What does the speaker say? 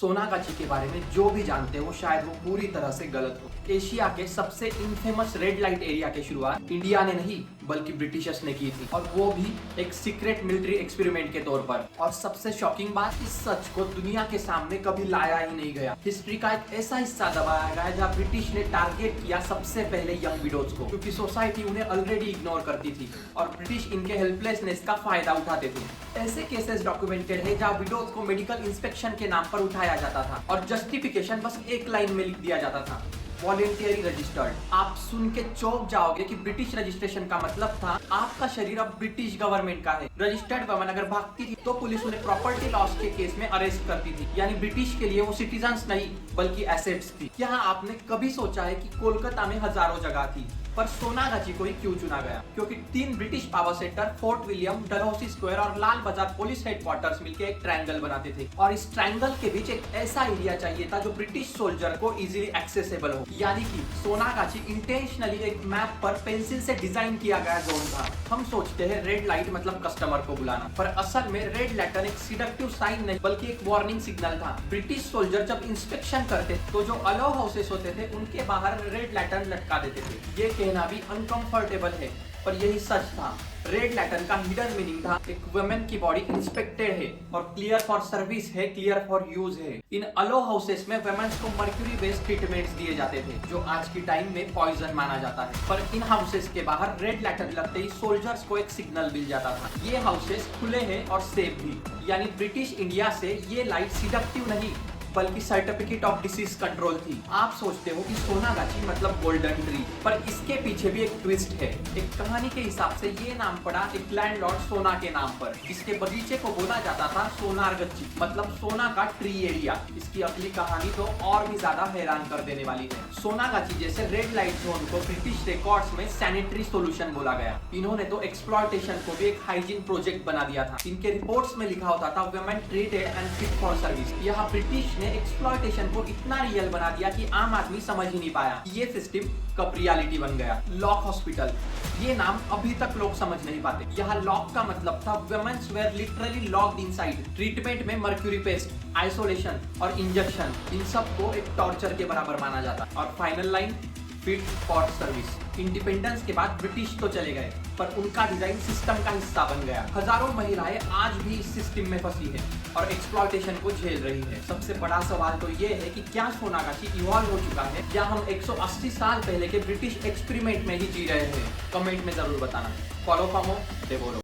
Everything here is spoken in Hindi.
सोनागाची के बारे में जो भी जानते हो शायद वो पूरी तरह से गलत हो। एशिया के सबसे इनफेमस रेड लाइट एरिया की शुरुआत इंडिया ने नहीं बल्कि ब्रिटिशर्स ने की थी, और वो भी एक सीक्रेट मिलिट्री एक्सपेरिमेंट के तौर पर। और सबसे शॉकिंग बात, इस सच को दुनिया के सामने कभी लाया ही नहीं गया। हिस्ट्री का एक ऐसा हिस्सा दबाया गया जहाँ ब्रिटिश ने टारगेट किया सबसे पहले यंग विडोज को, क्योंकि सोसाइटी उन्हें ऑलरेडी इग्नोर करती थी और ब्रिटिश इनके हेल्पलेसनेस का फायदा उठाते थे। ऐसे केसेस डॉक्यूमेंटेड है जहाँ विडोज को मेडिकल इंस्पेक्शन के नाम पर उठाया जाता था और जस्टिफिकेशन बस एक लाइन में लिख दिया जाता था, वॉलेंटियरी रजिस्टर्ड। आप सुन के चौंक जाओगे कि ब्रिटिश रजिस्ट्रेशन का मतलब था आपका शरीर अब ब्रिटिश गवर्नमेंट का है। रजिस्टर्ड वुमन अगर भागती थी तो पुलिस उन्हें प्रॉपर्टी लॉस के केस में अरेस्ट करती थी, यानी ब्रिटिश के लिए वो सिटीजन्स नहीं बल्कि एसेट्स थी। यहाँ आपने कभी सोचा है कि कोलकाता में हजारों जगह थी, पर सोनागाची को ही क्यों चुना गया? क्योंकि 3 British power centre, fort William, Dalhousie square और लाल बाजार पुलिस हेडक्वार्टर्स मिलकर एक ट्रायंगल बनाते थे, और इस ट्रायंगल के बीच एक ऐसा एरिया चाहिए था जो ब्रिटिश सोल्जर को इजीली एक्सेसिबल हो। यानी कि सोनागाची इंटेंशनली एक मैप पर पेंसिल से डिजाइन किया गया जोन था। हम सोचते हैं रेड लाइट मतलब कस्टमर को बुलाना, पर असल में रेड लैटर्न एक सिडक्टिव साइन नहीं बल्कि एक वार्निंग सिग्नल था। ब्रिटिश सोल्जर जब इंस्पेक्शन करते तो जो अलाउ हाउसेस होते थे उनके बाहर रेड लैटर्न लटका देते थे। ये कहना भी अनकंफर्टेबल है पर यही सच था। रेड लैटर्न का हिडन मीनिंग था एक वुमेन की बॉडी इंस्पेक्टेड है और क्लियर फॉर सर्विस है, क्लियर फॉर यूज है। इन अलो हाउसेस में वुमेन्स को मर्क्यूरी बेस्ड ट्रीटमेंट्स दिए जाते थे जो आज की टाइम में पॉइजन माना जाता है, पर इन हाउसेस के बाहर रेड लैटर्न लगते ही सोल्जर्स को एक सिग्नल मिल जाता था, ये हाउसेस खुले हैं और सेफ भी। यानी ब्रिटिश इंडिया से ये लाइट सिडक्टिव नहीं बल्कि सर्टिफिकेट ऑफ डिसीज कंट्रोल थी। आप सोचते हो कि सोनागाची मतलब गोल्डन ट्री, पर इसके पीछे भी एक ट्विस्ट है। एक कहानी के हिसाब से ये नाम पड़ा एक लैंडलॉर्ड सोना के नाम पर, जिसके बगीचे को बोला जाता था सोनारगच्ची, मतलब सोना का ट्री एरिया। इसकी अगली कहानी तो और भी ज्यादा हैरान कर देने वाली है। सोनागाची जैसे रेड लाइट जोन को ब्रिटिश रिकॉर्ड्स में सैनिटरी सोल्यूशन बोला गया। इन्होंने तो एक्सप्लॉयटेशन को भी एक हाइजीन प्रोजेक्ट बना दिया था। इनके रिपोर्ट्स में लिखा होता था women treated and fit for service. यहाँ ब्रिटिश ने एक्सप्लॉयटेशन को इतना रियल बना दिया कि आम आदमी समझ ही नहीं पाया। ये सिस्टम कब रियलिटी बन गया। लॉक हॉस्पिटल, ये नाम अभी तक लोग समझ नहीं पाते। यहाँ लॉक का मतलब था women's were literally locked inside. Treatment में मर्क्यूरी पेस्ट, आइसोलेशन और इंजेक्शन, इन सब को एक टॉर्चर के बराबर माना जाता। और final line, fit for service. Independence के बाद ब्रिटिश तो चले गए पर उनका डिजाइन सिस्टम का हिस्सा बन गया। हजारों महिलाएं आज भी इस सिस्टम में फंसी हैं और एक्सप्लॉयटेशन को झेल रही है। सबसे बड़ा सवाल तो ये है कि क्या सोनागाची इवॉल्व हो चुका है या हम 180 साल पहले के ब्रिटिश एक्सपेरिमेंट में ही जी रहे हैं? कमेंट में जरूर बताना। Follow for more,